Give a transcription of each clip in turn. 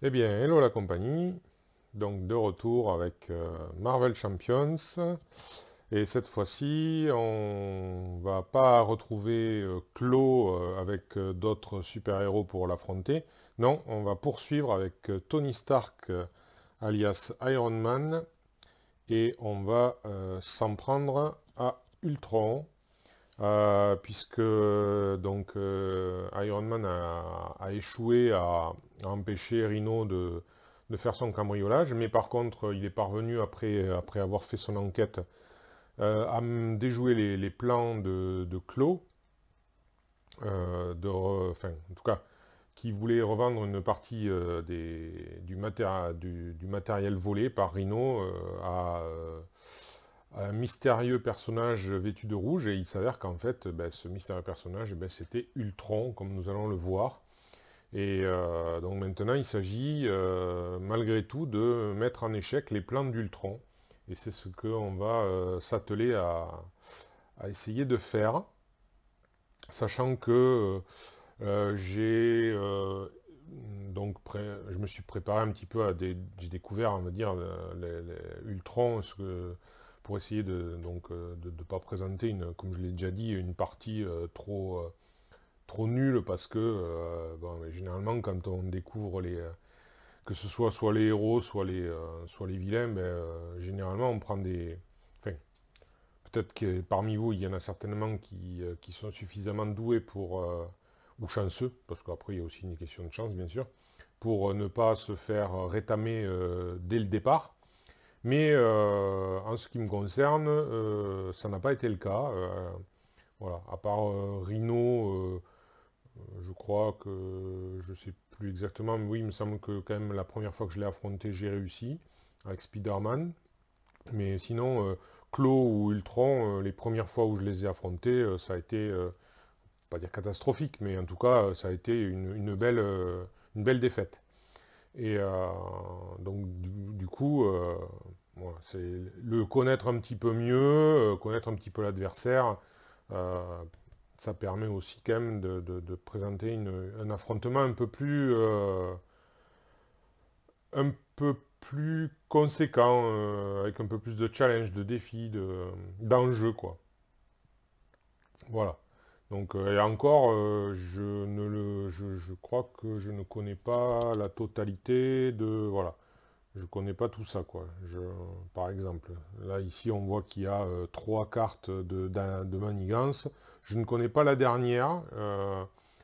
Eh bien, hello la compagnie. Donc de retour avec Marvel Champions. Et cette fois-ci, on va pas retrouver Claw avec d'autres super-héros pour l'affronter. Non, on va poursuivre avec Tony Stark alias Iron Man. Et on va s'en prendre à Ultron. Puisque Iron Man a échoué à empêcher Rhino de faire son cambriolage, mais par contre il est parvenu après avoir fait son enquête à déjouer les plans de Claw, enfin en tout cas qui voulait revendre une partie du matériel volé par Rhino à un mystérieux personnage vêtu de rouge, et il s'avère qu'en fait, ce mystérieux personnage, c'était Ultron, comme nous allons le voir. Et donc maintenant, il s'agit, malgré tout, de mettre en échec les plans d'Ultron. Et c'est ce qu'on va s'atteler à essayer de faire, sachant que j'ai je me suis préparé un petit peu j'ai découvert, on va dire, Ultron, pour essayer de ne pas présenter comme je l'ai déjà dit, une partie trop nulle, parce que bon, généralement quand on découvre que ce soit les héros, soit les vilains, généralement on prend des. Enfin, peut-être que parmi vous, il y en a certainement qui sont suffisamment doués ou chanceux, parce qu'après il y a aussi une question de chance, bien sûr, pour ne pas se faire rétamer dès le départ. Mais en ce qui me concerne, ça n'a pas été le cas. Voilà, à part Rhino, je crois que je sais plus exactement, mais oui, il me semble que quand même la première fois que je l'ai affronté, j'ai réussi avec Spider-Man. Mais sinon, Claw ou Ultron, les premières fois où je les ai affrontés, ça a été, pas dire catastrophique, mais en tout cas, ça a été une belle défaite. Et donc, du coup, voilà, c'est le connaître un petit peu mieux, connaître un petit peu l'adversaire, euh, ça permet aussi quand même de présenter un affrontement un peu plus conséquent, avec un peu plus de challenge, de défis, d'enjeux, quoi. Voilà. Donc, et encore, je crois que je ne connais pas la totalité voilà. Je connais pas tout ça, quoi. Par exemple, là, ici, on voit qu'il y a trois cartes de manigance. Je ne connais pas la dernière.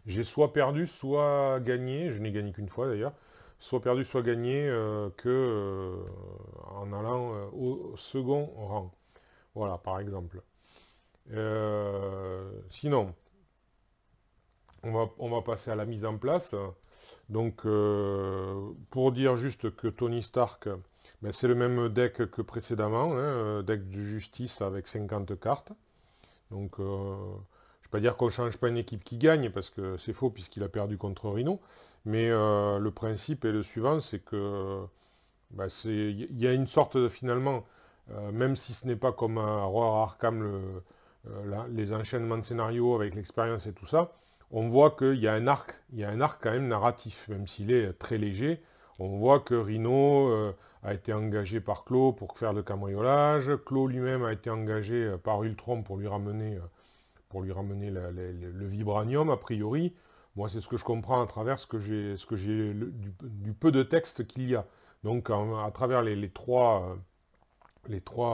J'ai soit perdu, soit gagné. Je n'ai gagné qu'une fois, d'ailleurs. Soit perdu, soit gagné en allant au second rang. Voilà, par exemple. Sinon, on va passer à la mise en place. Donc, pour dire juste que Tony Stark, c'est le même deck que précédemment, hein, deck de justice avec 50 cartes. Donc, je ne vais pas dire qu'on ne change pas une équipe qui gagne, parce que c'est faux puisqu'il a perdu contre Rhino. Mais le principe est le suivant, c'est que il y a une sorte finalement, même si ce n'est pas comme à Horror Arkham, les enchaînements de scénarios avec l'expérience et tout ça, on voit qu'il y a il y a un arc quand même narratif, même s'il est très léger. On voit que Rhino a été engagé par Claw pour faire le cambriolage. Claw lui-même a été engagé par Ultron pour lui ramener le vibranium, a priori. Moi, c'est ce que je comprends à travers du peu de texte qu'il y a. Donc, à travers les trois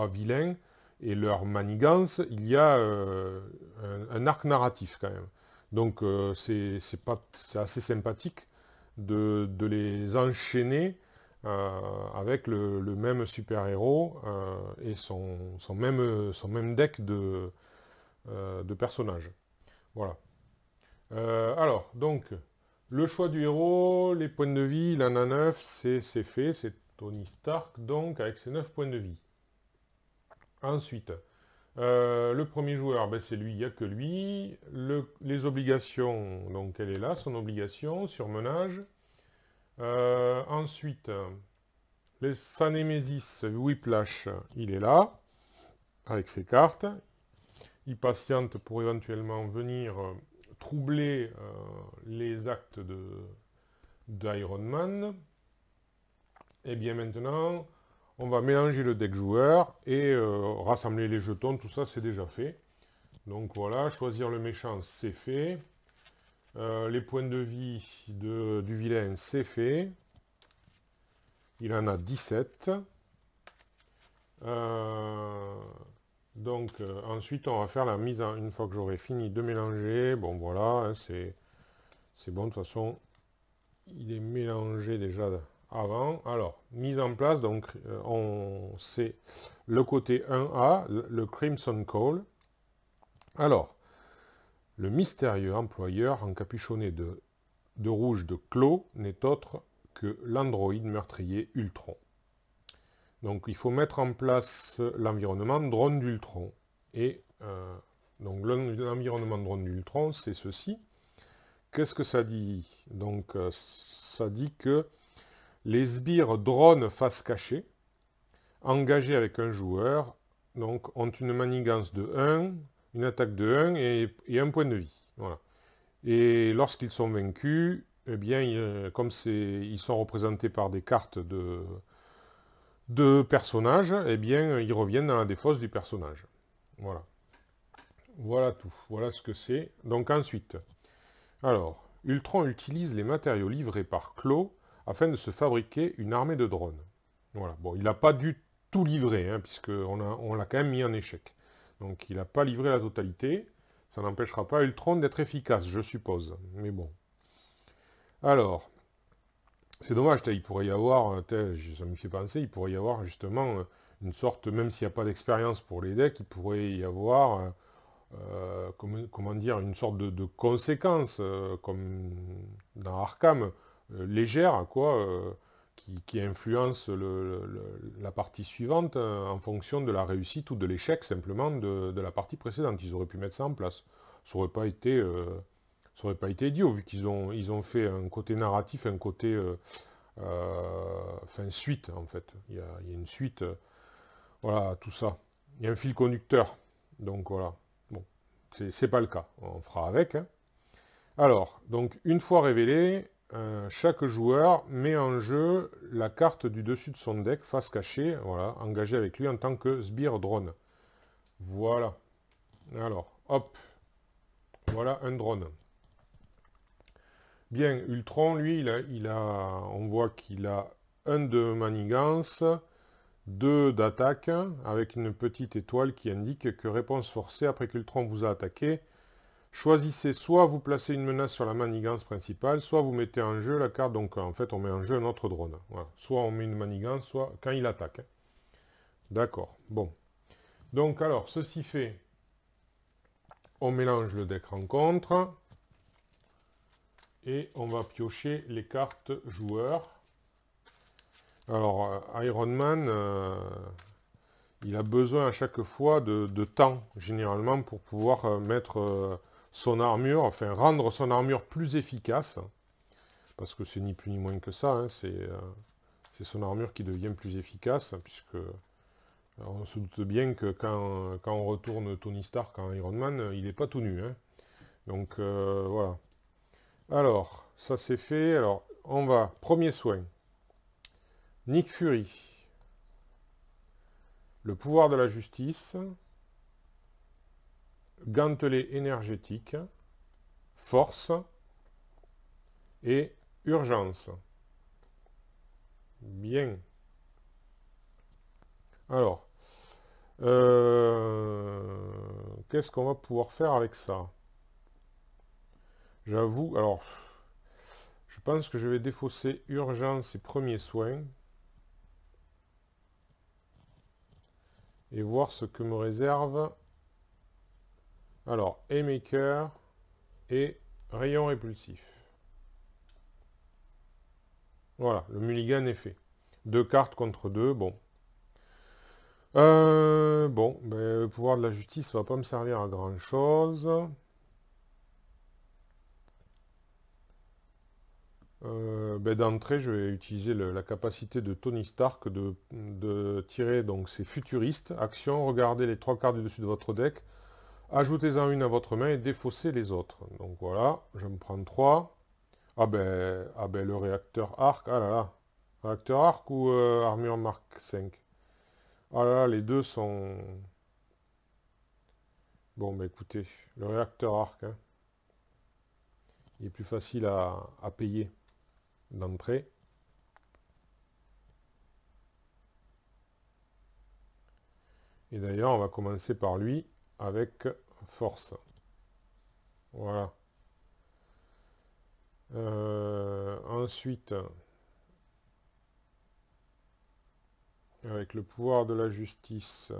vilains et leur manigance, il y a un arc narratif quand même. Donc, c'est assez sympathique de les enchaîner avec le même super-héros et son même deck de personnages. Voilà. Alors, donc, le choix du héros, les points de vie, il en a 9, c'est fait, c'est Tony Stark, donc, avec ses 9 points de vie. Ensuite, le premier joueur, c'est lui, il n'y a que lui. Les obligations, donc elle est là, son obligation, surmenage. Ensuite, sa Némésis, Whiplash, il est là, avec ses cartes. Il patiente pour éventuellement venir troubler les actes d'Iron Man. Et bien maintenant, on va mélanger le deck joueur et rassembler les jetons, tout ça c'est déjà fait. Donc voilà, choisir le méchant c'est fait. Les points de vie du vilain c'est fait. Il en a 17. Donc ensuite on va faire la mise en... Une fois que j'aurai fini de mélanger, bon voilà, hein, c'est bon, de toute façon il est mélangé déjà avant. Alors, mise en place, donc c'est le côté 1A, le Crimson Call. Alors, le mystérieux employeur encapuchonné de rouge de Clos n'est autre que l'androïde meurtrier Ultron. Donc il faut mettre en place l'environnement drone d'Ultron. Et donc l'environnement drone d'Ultron, c'est ceci. Qu'est-ce que ça dit? Donc ça dit que les sbires drones face cachée, engagés avec un joueur, donc, ont une manigance de 1, une attaque de 1 et un point de vie. Voilà. Et lorsqu'ils sont vaincus, eh bien, comme ils sont représentés par des cartes de personnages, eh bien, ils reviennent dans la défausse du personnage. Voilà. Voilà tout. Voilà ce que c'est. Donc ensuite, alors, Ultron utilise les matériaux livrés par Clos afin de se fabriquer une armée de drones. Voilà. Bon, il n'a pas dû tout livrer, hein, puisqu'on l'a quand même mis en échec. Donc il n'a pas livré la totalité. Ça n'empêchera pas Ultron d'être efficace, je suppose. Mais bon. Alors, c'est dommage, il pourrait y avoir, ça me fait penser, il pourrait y avoir justement une sorte, même s'il n'y a pas d'expérience pour les decks, il pourrait y avoir, comment dire, une sorte de conséquence, comme dans Arkham, légère, quoi, qui influence la partie suivante en fonction de la réussite ou de l'échec simplement de la partie précédente. Ils auraient pu mettre ça en place. Ça n'aurait pas été... ça n'aurait pas été idiot, vu qu'ils ont fait un côté narratif, un côté... enfin, suite, en fait. Il y a une suite, voilà, tout ça. Il y a un fil conducteur. Donc, voilà. Bon, c'est pas le cas. On fera avec. Hein. Alors, donc, une fois révélé, chaque joueur met en jeu la carte du dessus de son deck, face cachée, voilà, engagé avec lui en tant que sbire drone. Voilà. Alors, hop. Voilà un drone. Bien, Ultron, lui, on voit qu'il a 1 de manigance, 2 d'attaque, avec une petite étoile qui indique que réponse forcée après qu'Ultron vous a attaqué. Choisissez soit vous placez une menace sur la manigance principale, soit vous mettez en jeu la carte, donc en fait on met en jeu un autre drone. Voilà. Soit on met une manigance, soit quand il attaque. D'accord, bon. Donc alors, ceci fait, on mélange le deck rencontre. Et on va piocher les cartes joueurs. Alors, Iron Man, il a besoin à chaque fois de temps, généralement, pour pouvoir mettre son armure, enfin, rendre son armure plus efficace. Parce que c'est ni plus ni moins que ça, hein, c'est son armure qui devient plus efficace, puisque on se doute bien que quand on retourne Tony Stark en Iron Man, il n'est pas tout nu. Hein. Donc, voilà. Alors, ça c'est fait. Alors, on va, premier soin. Nick Fury. Le pouvoir de la justice. Gantelet énergétique. Force. Et urgence. Bien. Alors, qu'est-ce qu'on va pouvoir faire avec ça? J'avoue, alors, je pense que je vais défausser urgence et premiers soins. Et voir ce que me réserve. Alors, Haymaker et rayon répulsif. Voilà, le mulligan est fait. 2 cartes contre 2, bon. Bon, ben, le pouvoir de la justice ne va pas me servir à grand chose. Ben, d'entrée, je vais utiliser la capacité de Tony Stark de tirer donc ses futuristes. Action, regardez les 3 cartes du dessus de votre deck. Ajoutez-en une à votre main et défaussez les autres. Donc voilà, je me prends 3. Ah ben le réacteur arc, ah là là. Réacteur arc ou armure Mark 5? Ah là là, les deux sont... Bon, bah écoutez, le réacteur arc, hein, il est plus facile à payer d'entrée. Et d'ailleurs, on va commencer par lui avec force. Voilà. Ensuite, avec le pouvoir de la justice...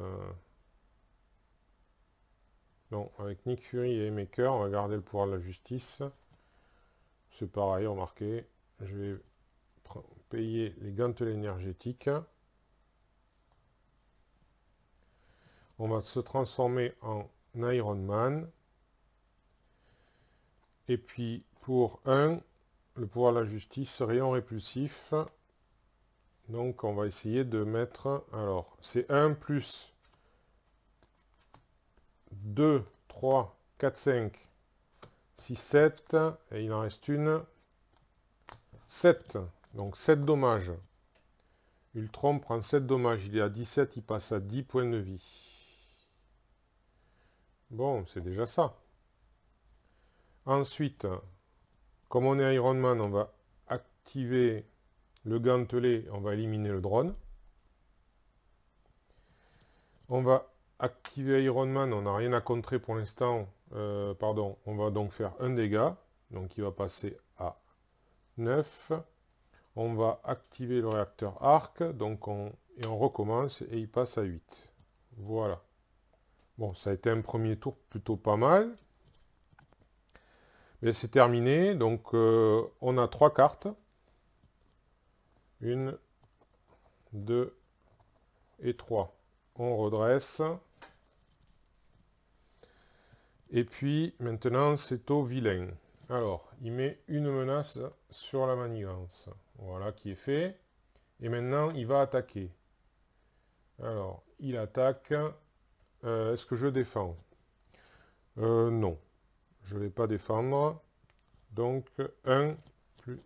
non, avec Nick Fury et Maker, on va garder le pouvoir de la justice. C'est pareil, remarquez. Je vais payer les gantelets énergétiques. On va se transformer en Iron Man. Et puis, pour 1, le pouvoir de la justice, rayon répulsif. Donc, on va essayer de mettre... Alors, c'est 1 plus 2, 3, 4, 5, 6, 7. Et il en reste une. 7. Donc, 7 dommages. Ultron prend 7 dommages. Il est à 17, il passe à 10 points de vie. Bon, c'est déjà ça. Ensuite, comme on est Iron Man, on va activer le gantelet, on va éliminer le drone. On va activer Iron Man, on n'a rien à contrer pour l'instant. Pardon, on va donc faire un dégât. Donc il va passer à 9. On va activer le réacteur arc, donc on recommence et il passe à 8. Voilà. Bon, ça a été un premier tour plutôt pas mal. Mais c'est terminé, donc on a 3 cartes. 1, 2 et 3. On redresse. Et puis, maintenant, c'est au vilain. Alors, il met une menace sur la manigance. Voilà qui est fait. Et maintenant, il va attaquer. Alors, il attaque. Est-ce que je défends? Non. Je ne vais pas défendre. Donc, 1 plus...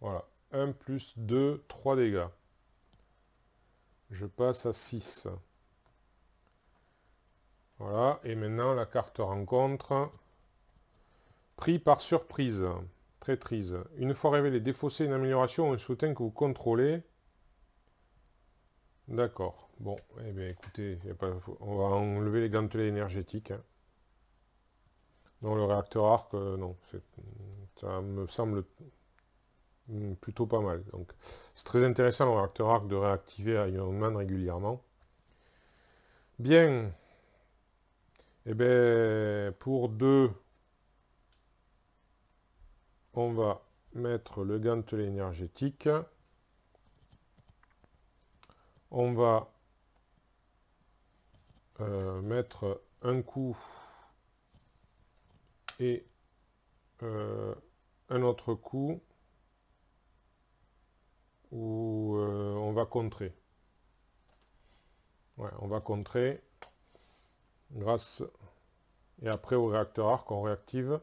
Voilà. 1 plus 2, 3 dégâts. Je passe à 6. Voilà. Et maintenant, la carte rencontre. Pris par surprise. Traîtrise. Une fois révélé, défausser une amélioration ou un soutien que vous contrôlez. D'accord. Bon, eh bien écoutez, on va enlever les gantelets énergétiques. Hein. Non, le réacteur arc, non. Ça me semble plutôt pas mal. Donc, c'est très intéressant le réacteur arc de réactiver Iron Man régulièrement. Bien. Eh bien, pour 2, on va mettre le gantelet énergétique. On va mettre un coup et un autre coup où on va contrer. Ouais, on va contrer grâce... Et après au réacteur arc, on réactive.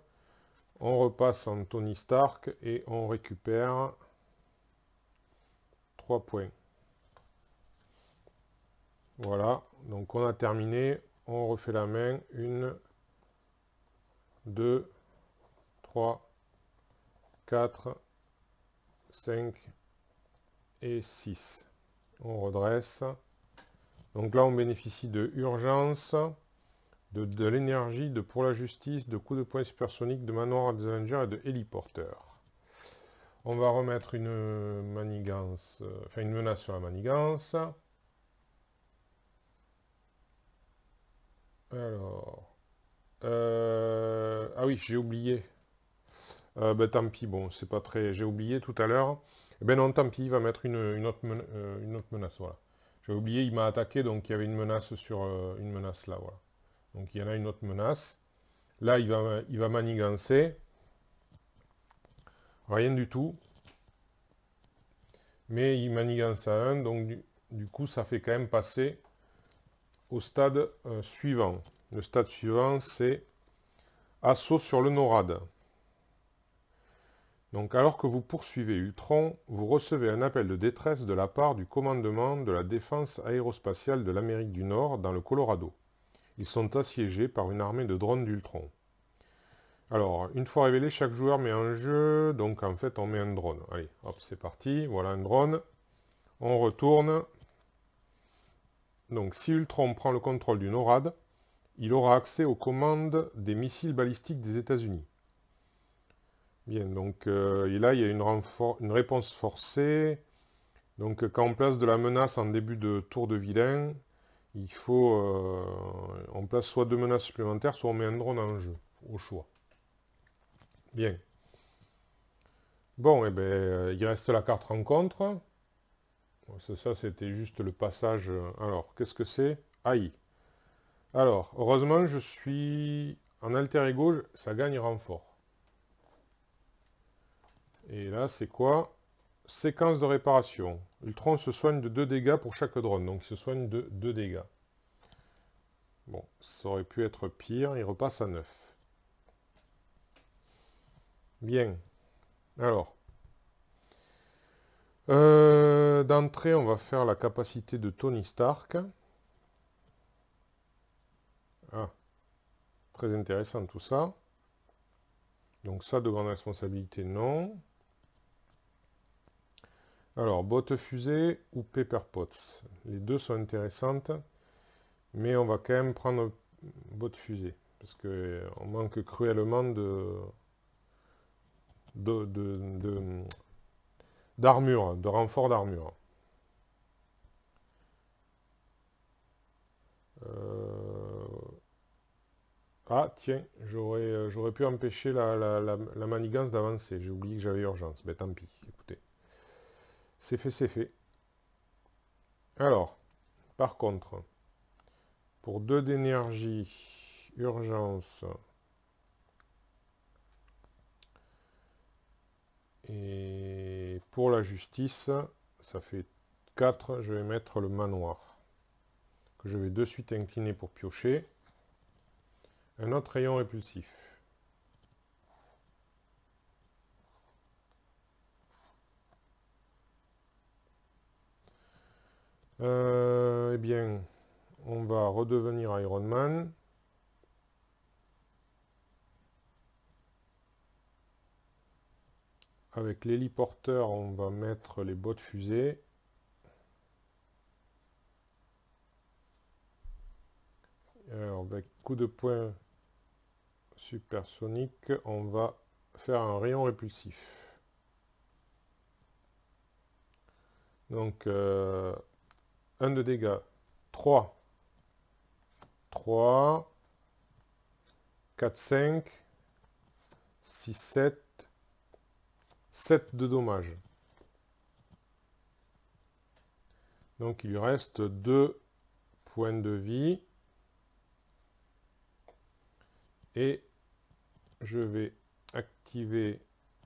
On repasse en Tony Stark et on récupère 3 points. Voilà, donc on a terminé. On refait la main. 1, 2, 3, 4, 5 et 6. On redresse. Donc là, on bénéficie de urgence, de l'énergie, de pour la justice, de coups de poing supersoniques, de manoir des Avengers et de héliporteur. On va remettre une manigance, enfin une menace sur la manigance. Alors... ah oui, j'ai oublié. Ben tant pis, bon, c'est pas très... J'ai oublié tout à l'heure. Ben non, tant pis, il va mettre une autre menace, voilà. J'ai oublié, il m'a attaqué, donc il y avait une menace sur... une menace là, voilà. Donc il y en a une autre menace. Là, il va manigancer. Rien du tout. Mais il manigance à 1, donc du coup, ça fait quand même passer au stade suivant. Le stade suivant, c'est assaut sur le NORAD. Donc alors que vous poursuivez Ultron, vous recevez un appel de détresse de la part du commandement de la défense aérospatiale de l'Amérique du Nord dans le Colorado. Ils sont assiégés par une armée de drones d'Ultron. Alors, une fois révélé, chaque joueur met en jeu, donc en fait on met un drone. Allez, hop, c'est parti, voilà un drone. On retourne. Donc si Ultron prend le contrôle du NORAD, il aura accès aux commandes des missiles balistiques des États-Unis. Bien, donc et là il y a une réponse forcée. Donc quand on place de la menace en début de tour de vilain, il faut... on place soit deux menaces supplémentaires, soit on met un drone en jeu, au choix. Bien. Bon, et bien, il reste la carte rencontre. Ça, c'était juste le passage. Alors, qu'est-ce que c'est? Aïe. Alors, heureusement, je suis en alter ego, ça gagne renfort. Et là, c'est quoi? Séquence de réparation. Ultron se soigne de 2 dégâts pour chaque drone, donc il se soigne de 2 dégâts. Bon, ça aurait pu être pire, il repasse à 9. Bien. Alors. D'entrée, on va faire la capacité de Tony Stark. Ah, très intéressant tout ça. Donc ça, de grande responsabilité, non. Alors, botte fusée ou Pepper Potts. Les deux sont intéressantes, mais on va quand même prendre botte fusée, parce qu'on manque cruellement d'armure, de renfort d'armure. Ah, tiens, j'aurais pu empêcher la manigance d'avancer. J'ai oublié que j'avais urgence. Ben tant pis, écoutez. C'est fait, c'est fait. Alors, par contre, pour 2 d'énergie, urgence, et pour la justice, ça fait 4, je vais mettre le manoir, que je vais de suite incliner pour piocher. Un autre rayon répulsif. Eh bien, on va redevenir Iron Man. Avec l'héliporteur, on va mettre les bottes fusées. Alors, avec coup de poing supersonique, on va faire un rayon répulsif. Donc, 1 de dégâts. 3. 3. 4, 5. 6, 7. 7 de dommages. Donc, il lui reste 2 points de vie. Et je vais activer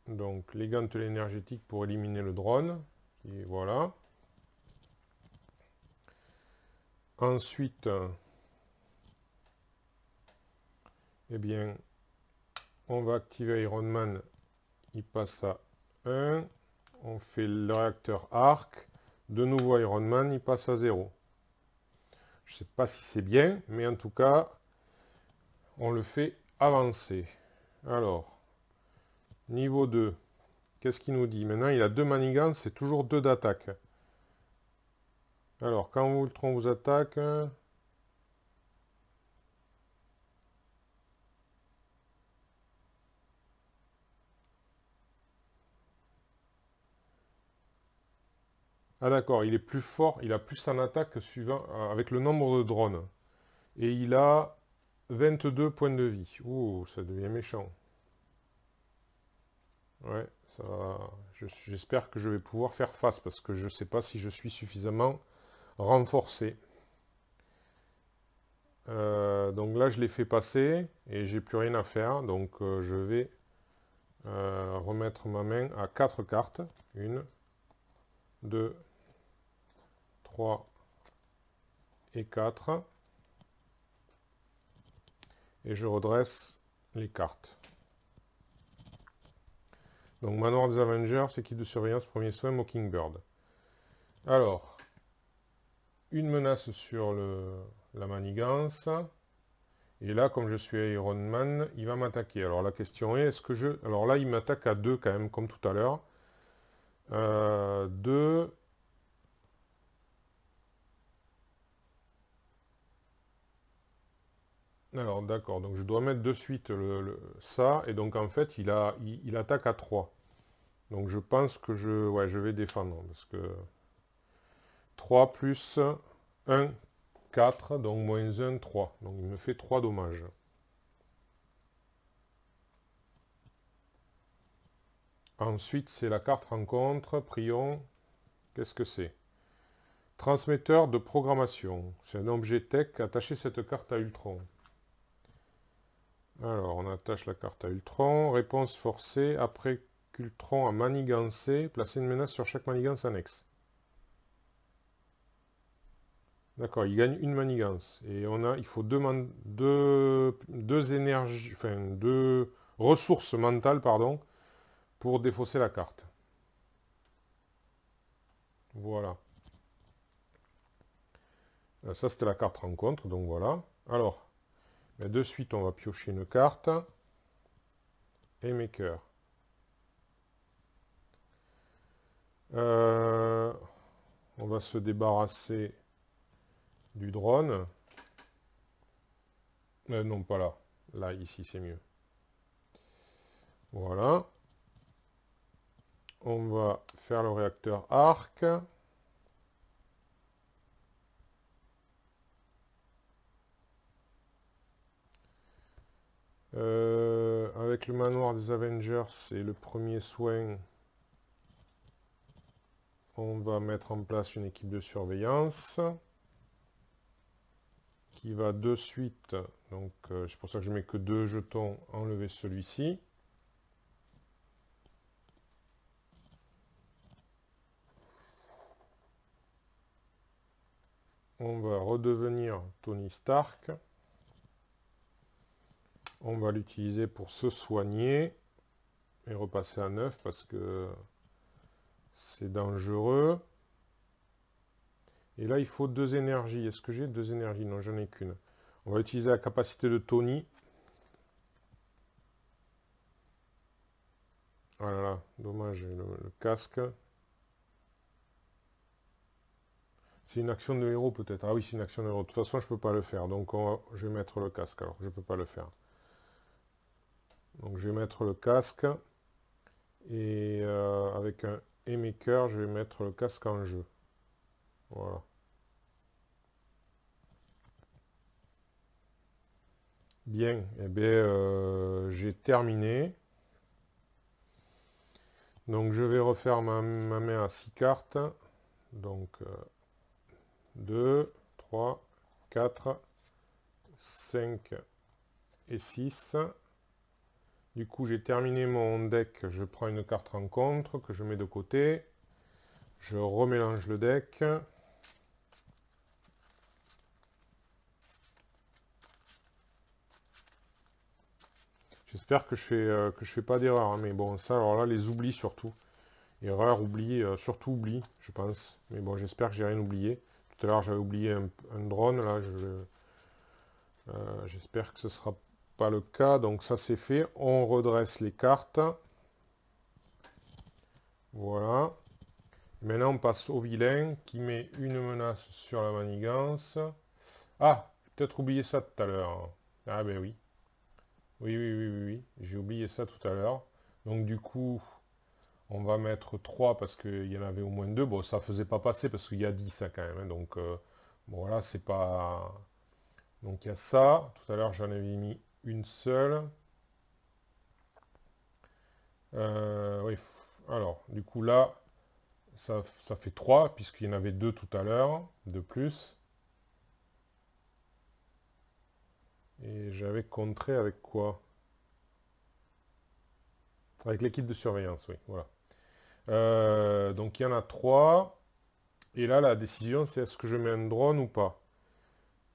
donc les gantelets énergétiques pour éliminer le drone. Et voilà. Ensuite, eh bien, on va activer Iron Man. Il passe à 1. On fait le réacteur arc. De nouveau Iron Man, il passe à 0. Je ne sais pas si c'est bien, mais en tout cas, on le fait avancer. Alors, niveau 2. Qu'est-ce qu'il nous dit? Maintenant, il a 2 manigances, c'est toujours 2 d'attaque. Alors, quand Ultron vous attaque... Ah d'accord, il est plus fort, il a plus en attaque suivant, avec le nombre de drones. Et il a 22 points de vie. Ouh, ça devient méchant. Ouais, ça j'espère que je vais pouvoir faire face, parce que je ne sais pas si je suis suffisamment renforcé. Donc là, je l'ai fait passer, et j'ai plus rien à faire. Donc je vais remettre ma main à 4 cartes. 1, 2, 3 et 4. Et je redresse les cartes. Donc Manoir des Avengers, équipe de surveillance, premier soin, Mockingbird. Alors, une menace sur la manigance. Et là, comme je suis Iron Man, il va m'attaquer. Alors la question est, est-ce que je... Alors là, il m'attaque à 2 quand même, comme tout à l'heure. 2... Alors d'accord, donc je dois mettre de suite ça, et donc en fait, il attaque à 3. Donc je pense que je vais défendre, parce que 3 plus 1, 4, donc moins 1, 3. Donc il me fait 3 dommages. Ensuite, c'est la carte rencontre, prions. Qu'est-ce que c'est? Transmetteur de programmation. C'est un objet tech. Attachez cette carte à Ultron. Alors, on attache la carte à Ultron. Réponse forcée. Après qu'Ultron a manigancé, placez une menace sur chaque manigance annexe. D'accord, il gagne une manigance. Et il faut deux énergies, enfin, 2 ressources mentales, pardon, pour défausser la carte. Voilà. Ça, c'était la carte rencontre, donc voilà. Alors, de suite, on va piocher une carte. Et maker. On va se débarrasser du drone. Non, pas là. Là, ici, c'est mieux. Voilà. On va faire le réacteur arc. Avec le manoir des Avengers, c'est le premier soin. On va mettre en place une équipe de surveillance qui va de suite, donc c'est pour ça que je mets que 2 jetons, enlever celui-ci. On va redevenir Tony Stark. On va l'utiliser pour se soigner et repasser à 9 parce que c'est dangereux. Et là, il faut 2 énergies. Est-ce que j'ai 2 énergies? Non, j'en ai qu'une. On va utiliser la capacité de Tony. Ah là là, dommage, le casque. C'est une action de héros peut-être. Ah oui, c'est une action de héros. De toute façon, je ne peux pas le faire. Donc, je vais mettre le casque. Alors, je ne peux pas le faire. Donc, je vais mettre le casque. Et avec un maker, je vais mettre le casque en jeu. Voilà. Bien, eh bien, j'ai terminé. Donc je vais refaire ma main à 6 cartes. Donc 2, 3, 4, 5 et 6. Du coup, j'ai terminé mon deck. Je prends une carte rencontre que je mets de côté. Je remélange le deck. J'espère que je fais pas d'erreur, hein, mais bon, ça, alors là, les oublis surtout. Erreur, oubli, surtout oubli, je pense. Mais bon, j'espère que j'ai rien oublié. Tout à l'heure, j'avais oublié un drone, là, j'espère que ce sera pas le cas. Donc ça, c'est fait. On redresse les cartes. Voilà. Maintenant, on passe au vilain qui met une menace sur la manigance. Ah, j'ai peut-être oublié ça tout à l'heure. Ah ben oui. Oui, oui, oui, oui, oui. J'ai oublié ça tout à l'heure. Donc du coup, on va mettre 3 parce qu'il y en avait au moins 2. Bon, ça faisait pas passer parce qu'il y a 10 hein, quand même. Hein. Donc bon, voilà, c'est pas... Donc il y a ça. Tout à l'heure, j'en avais mis une seule. Oui. Alors, du coup là, ça fait 3 puisqu'il y en avait 2 tout à l'heure de plus. Et j'avais contré avec quoi? Avec l'équipe de surveillance, oui, voilà. Donc il y en a 3. Et là, la décision, c'est est-ce que je mets un drone ou pas?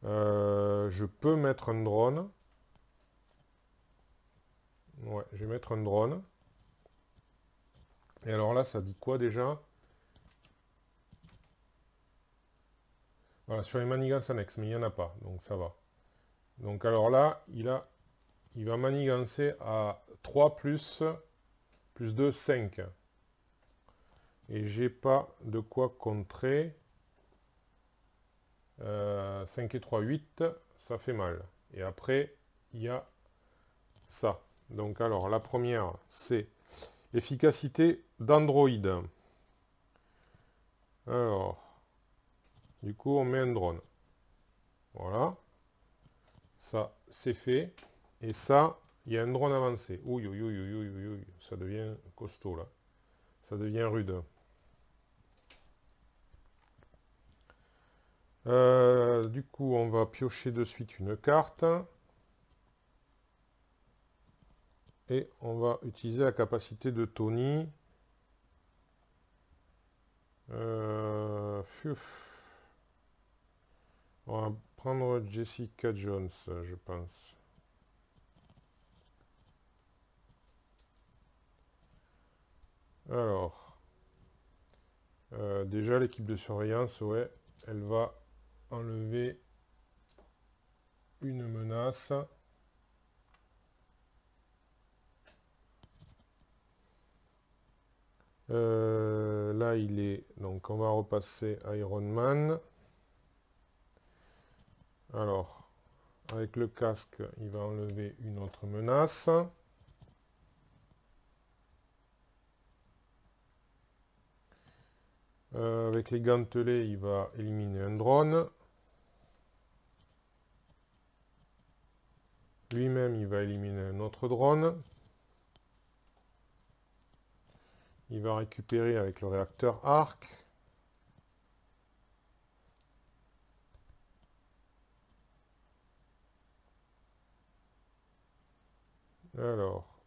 Je peux mettre un drone. Ouais, je vais mettre un drone. Et alors là, ça dit quoi déjà? Voilà, sur les manigances annexes, mais il n'y en a pas, donc ça va. Donc alors là, il va manigancer à 3 plus 2, 5. Et j'ai pas de quoi contrer. 5 et 3, 8, ça fait mal. Et après, il y a ça. Donc alors, la première, c'est efficacité d'Android. Alors, du coup, on met un drone. Voilà. Ça, c'est fait. Et ça, il y a un drone avancé. Ouh, ouh, ouh, ouh, ouh, ouh, ça devient costaud, là. Ça devient rude. Du coup, on va piocher de suite une carte. Et on va utiliser la capacité de Tony. On va prendre Jessica Jones, je pense. Alors, déjà l'équipe de surveillance, ouais, elle va enlever une menace. Là, il est... Donc, on va repasser Iron Man. Alors, avec le casque, il va enlever une autre menace. Avec les gantelets, il va éliminer un drone. Lui-même, il va éliminer un autre drone. Il va récupérer avec le réacteur arc. Alors,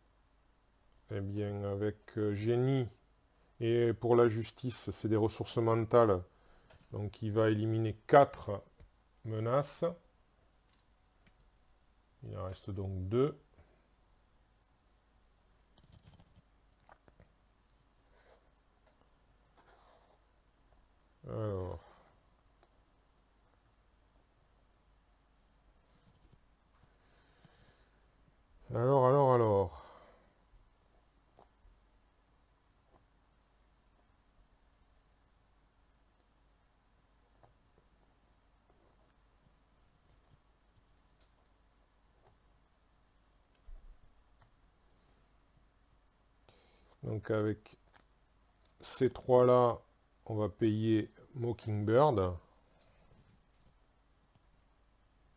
eh bien, avec génie et pour la justice, c'est des ressources mentales. Donc, il va éliminer 4 menaces. Il en reste donc 2. Alors. Alors. Donc, avec ces 3-là, on va payer Mockingbird.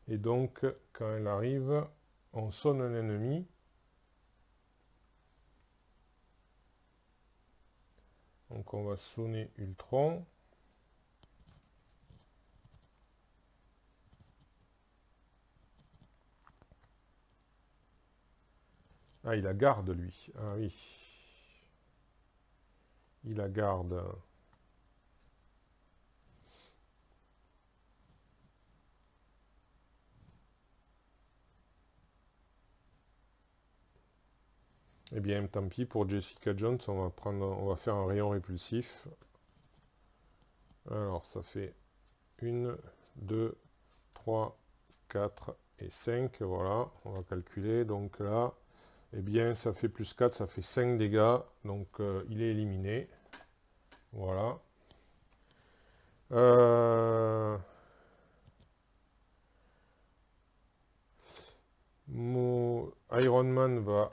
Et donc, quand elle arrive, on sonne un ennemi. Donc, on va sonner Ultron. Ah, il la garde, lui. Ah oui. Il la garde. Eh bien, tant pis pour Jessica Jones, on va faire un rayon répulsif. Alors, ça fait 1, 2, 3, 4 et 5. Voilà, on va calculer. Donc là, eh bien, ça fait plus 4, ça fait 5 dégâts. Donc, il est éliminé. Voilà. Iron Man va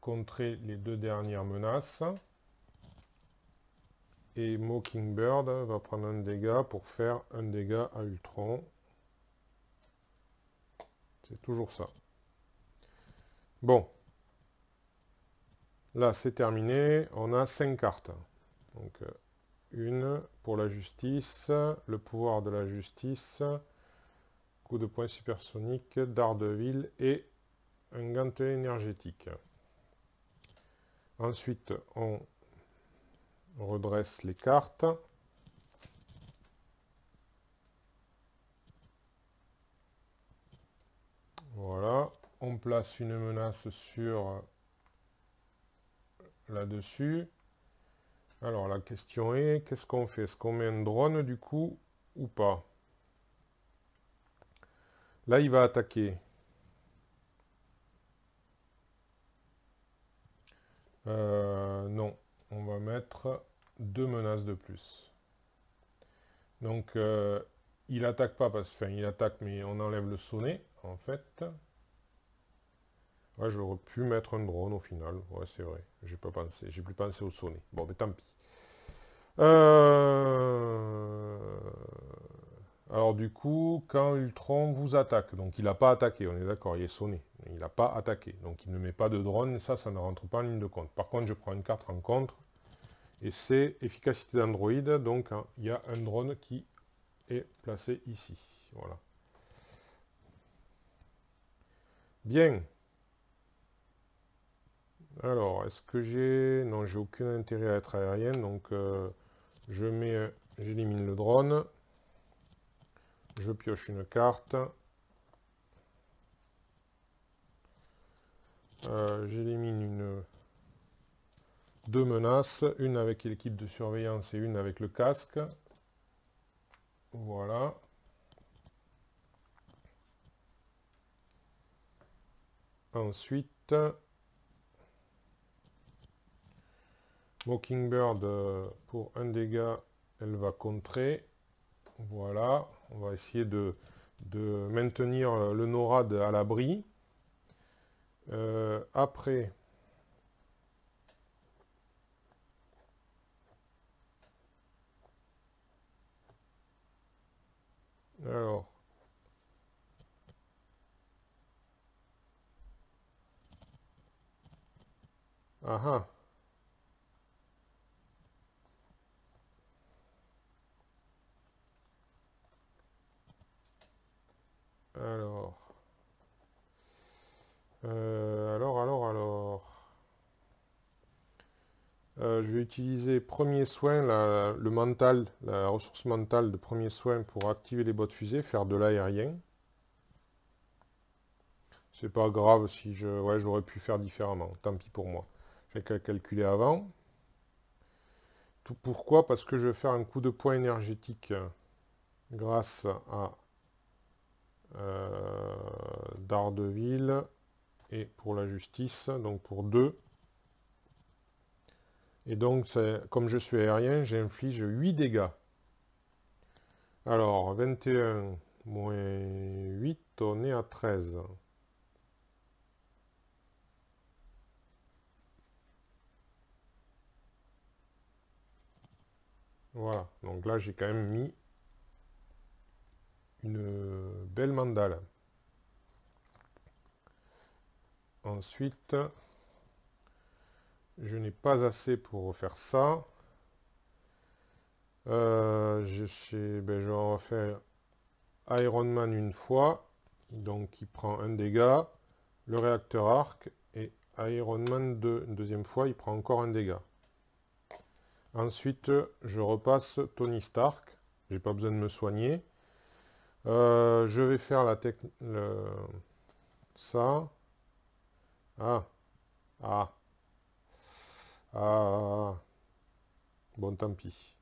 contrer les 2 dernières menaces. Et Mockingbird va prendre un dégât pour faire un dégât à Ultron. C'est toujours ça. Bon. Là, c'est terminé. On a 5 cartes. Donc, une pour la justice, le pouvoir de la justice, coup de poing supersonique, Daredevil et un gantelet énergétique. Ensuite, on redresse les cartes. Voilà. On place une menace sur là-dessus. Alors la question est, qu'est-ce qu'on fait? Est-ce qu'on met un drone du coup ou pas? Là il va attaquer. Non, on va mettre 2 menaces de plus. Donc il attaque pas parce que, enfin il attaque mais on enlève le sonnet en fait. Ouais, j'aurais pu mettre un drone au final. Ouais, c'est vrai. J'ai pas pensé. J'ai plus pensé au sonnet. Bon, mais tant pis. Alors du coup, quand Ultron vous attaque, donc il n'a pas attaqué, on est d'accord, il est sonné. Il n'a pas attaqué. Donc il ne met pas de drone, et ça ne rentre pas en ligne de compte. Par contre, je prends une carte en contre. Et c'est efficacité d'Android. Donc hein, il y a un drone qui est placé ici. Voilà. Bien. Alors, est-ce que j'ai... Non, j'ai aucun intérêt à être aérien, donc j'élimine le drone. Je pioche une carte. J'élimine deux menaces, une avec l'équipe de surveillance et une avec le casque. Voilà. Ensuite, Mockingbird, pour un dégât, elle va contrer. Voilà. On va essayer de maintenir le NORAD à l'abri. Après, alors, ah, alors, je vais utiliser premier soin, le mental, la ressource mentale de premier soin pour activer les bottes fusées, faire de l'aérien. C'est pas grave si je... Ouais, j'aurais pu faire différemment, tant pis pour moi. J'ai qu'à calculer avant. Tout pourquoi? Parce que je vais faire un coup de poing énergétique grâce à Daredevil et pour la justice, donc pour 2. Et donc, comme je suis aérien, j'inflige 8 dégâts. Alors, 21 moins 8, on est à 13. Voilà, donc là j'ai quand même mis une belle mandale. Ensuite, je n'ai pas assez pour refaire ça. Je vais en refaire Iron Man une fois, donc il prend un dégât, le réacteur arc, et Iron Man 2, une deuxième fois, il prend encore un dégât. Ensuite, je repasse Tony Stark, j'ai pas besoin de me soigner. Je vais faire la technique... ça. Ah. Ah. Ah. Bon, tant pis.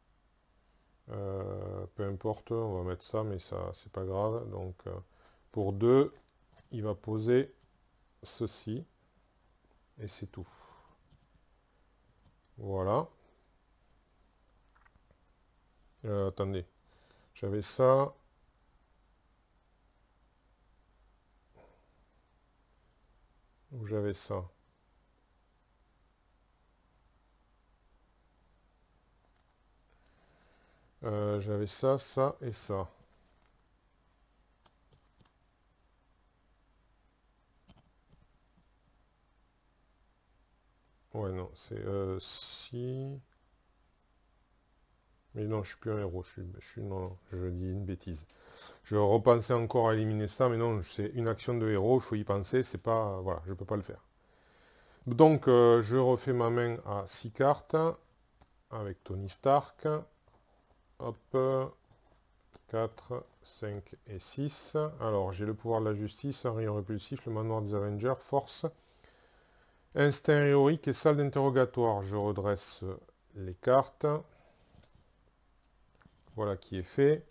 Peu importe, on va mettre ça, mais ça, c'est pas grave. Donc, pour 2, il va poser ceci. Et c'est tout. Voilà. Attendez. J'avais ça. Ou j'avais ça. J'avais ça, ça et ça. Ouais, non, c'est si... Mais non, je suis plus un héros, non, je dis une bêtise. Je repensais encore à éliminer ça, mais non, c'est une action de héros, il faut y penser, c'est pas... Voilà, je peux pas le faire. Donc, je refais ma main à 6 cartes, avec Tony Stark. Hop, 4, 5 et 6. Alors, j'ai le pouvoir de la justice, un rayon répulsif, le manoir des Avengers, force, instinct héroïque et salle d'interrogatoire. Je redresse les cartes. Voilà qui est fait.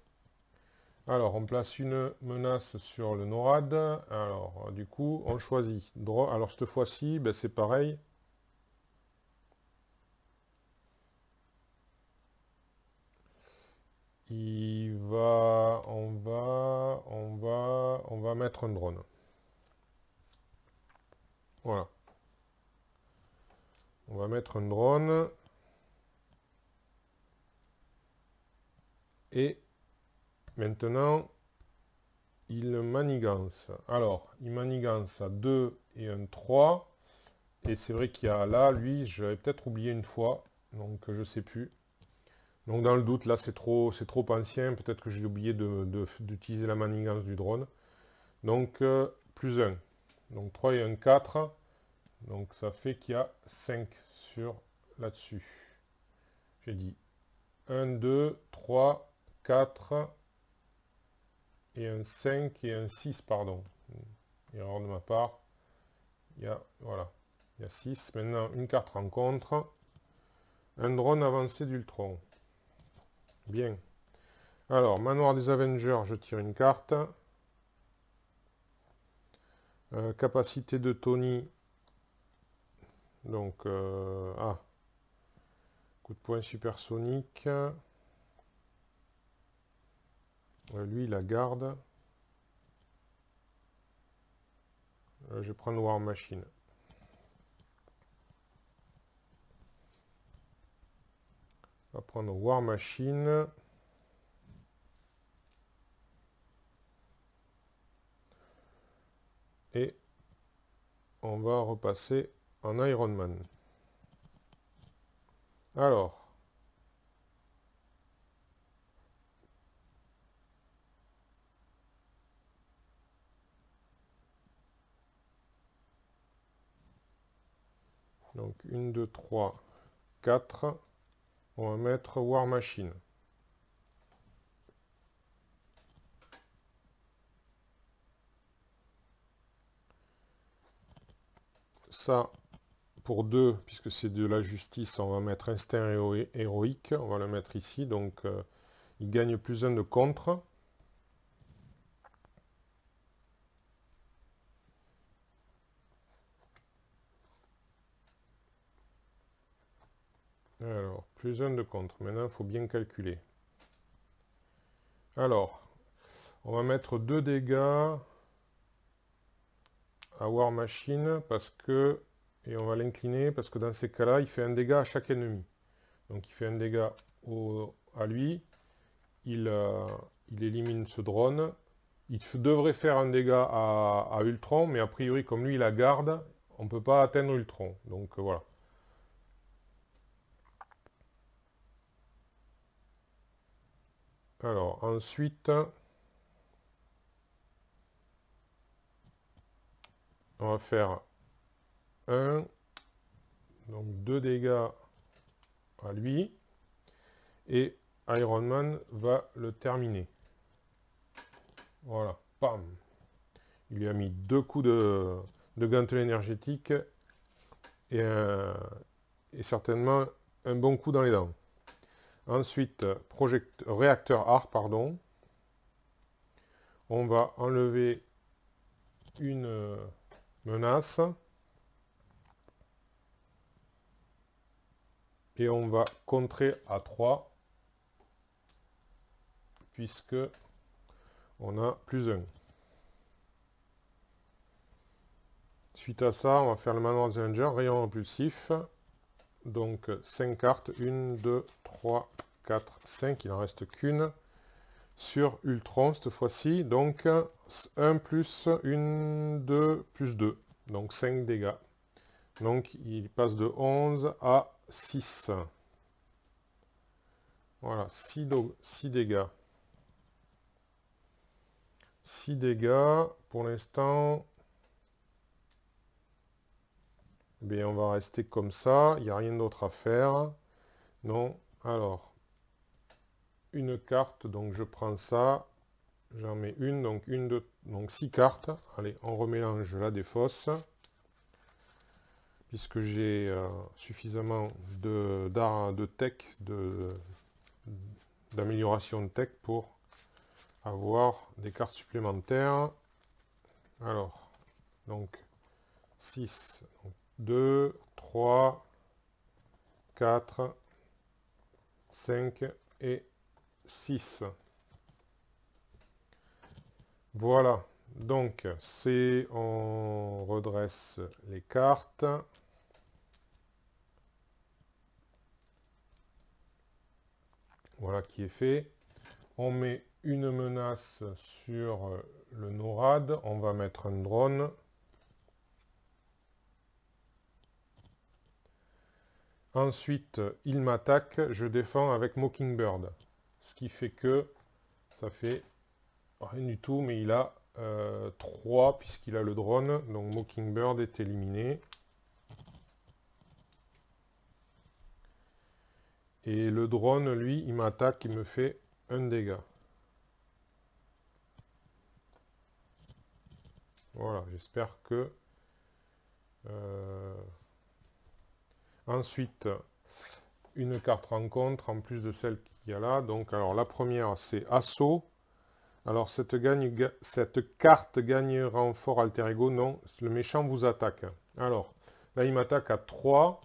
Alors, on place une menace sur le NORAD. Alors, du coup, on choisit. Alors, cette fois-ci, ben, c'est pareil. On va mettre un drone. Voilà. On va mettre un drone. Et maintenant, il manigance. Alors, il manigance à 2 et un 3. Et c'est vrai qu'il y a là, lui, j'avais peut-être oublié une fois. Donc, je sais plus. Donc, dans le doute, là, c'est trop ancien. Peut-être que j'ai oublié d'utiliser la manigance du drone. Donc, plus 1. Donc, 3 et 1, 4. Donc, ça fait qu'il y a 5 sur là-dessus. J'ai dit 1, 2, 3, 4 et un 5 et un 6, pardon. Erreur de ma part. Voilà. Il y a 6. Maintenant, une carte rencontre. Un drone avancé d'Ultron. Bien. Alors, manoir des Avengers, je tire une carte. Capacité de Tony. Donc, coup de poing supersonique. Lui, il la garde. Je vais prendre War Machine. On va prendre War Machine. Et on va repasser en Iron Man. Alors. Donc 1, 2, 3, 4. On va mettre War Machine. Ça, pour 2, puisque c'est de la justice, on va mettre Instinct héroïque. On va le mettre ici. Donc, il gagne plus 1 de contre. Alors, plus 1 de contre. Maintenant, il faut bien calculer. Alors, on va mettre 2 dégâts à War Machine parce que, et on va l'incliner parce que dans ces cas-là, il fait un dégât à chaque ennemi. Donc, il fait un dégât à lui. Il élimine ce drone. Il devrait faire un dégât à Ultron, mais a priori, comme lui, il la garde, on ne peut pas atteindre Ultron. Donc, voilà. Alors, ensuite, on va faire 1, donc 2 dégâts à lui, et Iron Man va le terminer. Voilà, pam. Il lui a mis 2 coups de gantelet énergétique et certainement un bon coup dans les dents. Ensuite, réacteur art, pardon. On va enlever une menace. Et on va contrer à 3. Puisque on a plus 1. Suite à ça, on va faire le manoir des Avengers, rayon impulsif. Donc 5 cartes, 1, 2, 3, 4, 5, il n'en reste qu'une. Sur Ultron cette fois-ci, donc 1 plus 1, 2, plus 2. Donc 5 dégâts. Donc il passe de 11 à 6. Voilà, 6 dégâts. 6 dégâts, pour l'instant, on va rester comme ça, il n'y a rien d'autre à faire. Non, alors, une carte, donc je prends ça, j'en mets une, donc 1, 2, donc 6 cartes. Allez, on remélange la défausse. puisque j'ai suffisamment de tech, d'amélioration de tech pour avoir des cartes supplémentaires. Alors, donc 6, donc 2, 3, 4, 5 et 6. Voilà, donc on redresse les cartes. Voilà qui est fait. On met une menace sur le NORAD. On va mettre un drone. Ensuite, il m'attaque. Je défends avec Mockingbird. Ce qui fait que ça fait rien du tout, mais il a 3 puisqu'il a le drone. Donc Mockingbird est éliminé. Et le drone, lui, il m'attaque, il me fait un dégât. Voilà, j'espère que... Ensuite, une carte rencontre, en plus de celle qu'il y a là. Donc, alors, la première, c'est Assaut. Alors, cette carte gagne renfort alter ego. Non, le méchant vous attaque. Alors, là, il m'attaque à 3,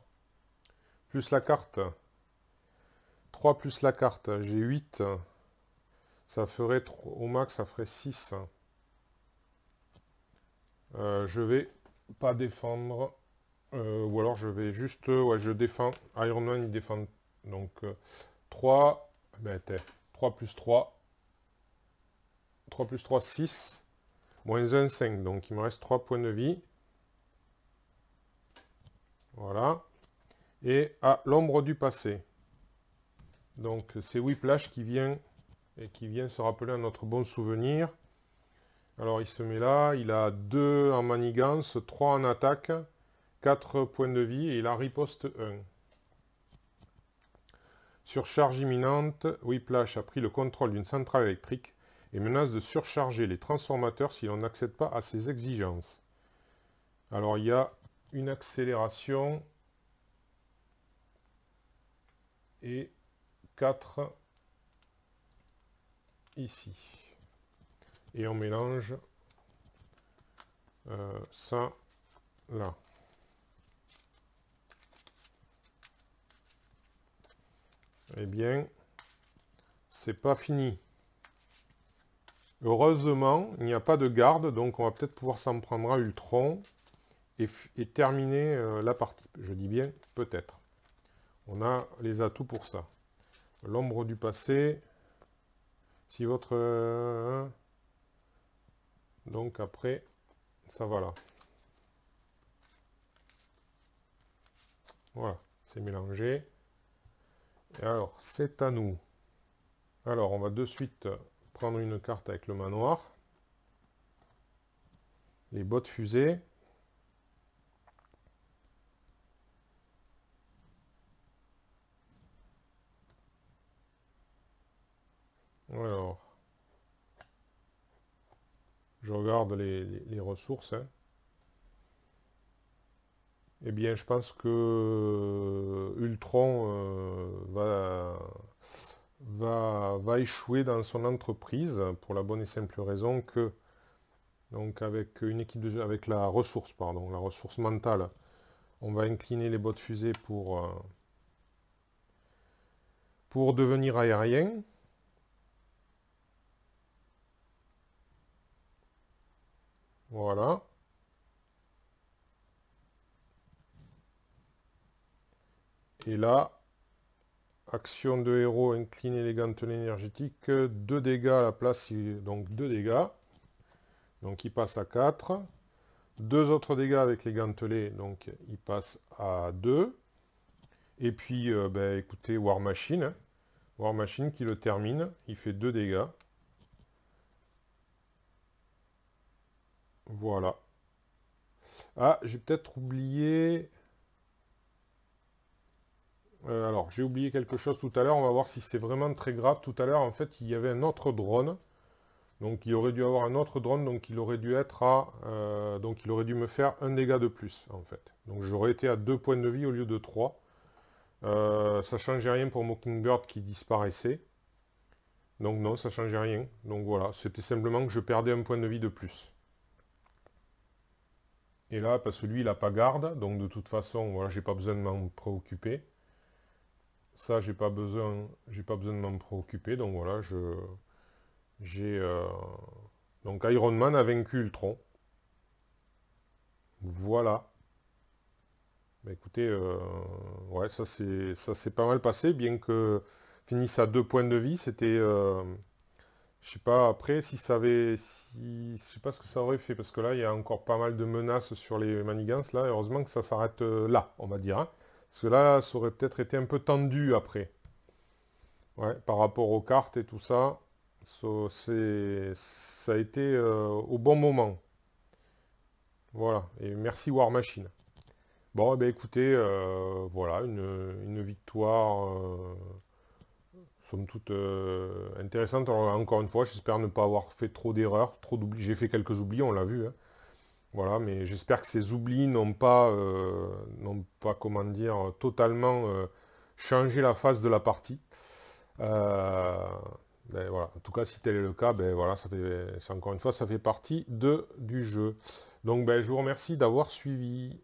plus la carte. 3 plus la carte, j'ai 8. Ça ferait, au max, ça ferait 6. Je vais pas défendre. Ou alors je vais juste... ouais, je défends. Iron Man, il défend. Donc, 3. Ben, 3 plus 3. 3 plus 3, 6. Moins 1, 5. Donc, il me reste 3 points de vie. Voilà. Et à l'ombre du passé. Donc, c'est Whiplash qui vient se rappeler à notre bon souvenir. Alors, il se met là. Il a 2 en manigance, 3 en attaque, 4 points de vie et il a riposte 1. Surcharge imminente, Whiplash a pris le contrôle d'une centrale électrique et menace de surcharger les transformateurs si l'on n'accède pas à ses exigences. Alors il y a une accélération et 4 ici. Et on mélange ça là. Eh bien, c'est pas fini. Heureusement, il n'y a pas de garde, donc on va peut-être pouvoir s'en prendre à Ultron et terminer la partie. Je dis bien peut-être. On a les atouts pour ça. L'ombre du passé. Si votre... donc après, ça va là. Voilà, c'est mélangé. Et alors, c'est à nous. Alors, on va de suite prendre une carte avec le manoir. Les bottes fusées. Alors, je regarde les ressources. Hein. Eh bien, je pense que Ultron va échouer dans son entreprise pour la bonne et simple raison que, donc avec une équipe avec la ressource mentale, on va incliner les bottes fusées pour devenir aérien. Voilà. Et là, action de héros, incliner les gantelets énergétiques, 2 dégâts à la place, donc 2 dégâts. Donc il passe à 4. 2 autres dégâts avec les gantelets, donc il passe à 2. Et puis, ben, écoutez, War Machine. Hein. War Machine qui le termine, il fait 2 dégâts. Voilà. Ah, j'ai peut-être oublié... alors, j'ai oublié quelque chose tout à l'heure. On va voir si c'est vraiment très grave. Tout à l'heure, en fait, il y avait un autre drone Donc il aurait dû avoir un autre drone, donc il aurait dû être à... donc il aurait dû me faire un dégât de plus, en fait. Donc j'aurais été à 2 points de vie au lieu de 3. Ça changeait rien pour Mockingbird qui disparaissait. Donc non, ça changeait rien. Donc voilà, c'était simplement que je perdais un point de vie de plus. Et là, parce que lui, il n'a pas garde, donc de toute façon, voilà, j'ai pas besoin de m'en préoccuper. Ça, j'ai pas besoin de m'en préoccuper, donc voilà, j'ai... donc Iron Man a vaincu Ultron. Voilà. Bah, écoutez, ouais, ça s'est pas mal passé, bien que finisse à 2 points de vie, c'était... je sais pas, après, si ça avait... je sais pas ce que ça aurait fait, parce que là, il y a encore pas mal de menaces sur les manigances, là, heureusement que ça s'arrête là, on va dire, hein. Parce que là, ça aurait peut-être été un peu tendu après. Ouais, par rapport aux cartes et tout ça, ça a été au bon moment. Voilà, et merci War Machine. Bon, eh ben, écoutez, voilà, une victoire, somme toute intéressante. Alors, encore une fois, j'espère ne pas avoir fait trop d'erreurs, trop d'oublis. J'ai fait quelques oublis, on l'a vu, hein. Voilà, mais j'espère que ces oublis n'ont pas, comment dire, totalement changé la phase de la partie. Euh, ben, voilà. En tout cas, si tel est le cas, ben voilà, c'est encore une fois, ça fait partie du jeu. Donc, ben, je vous remercie d'avoir suivi.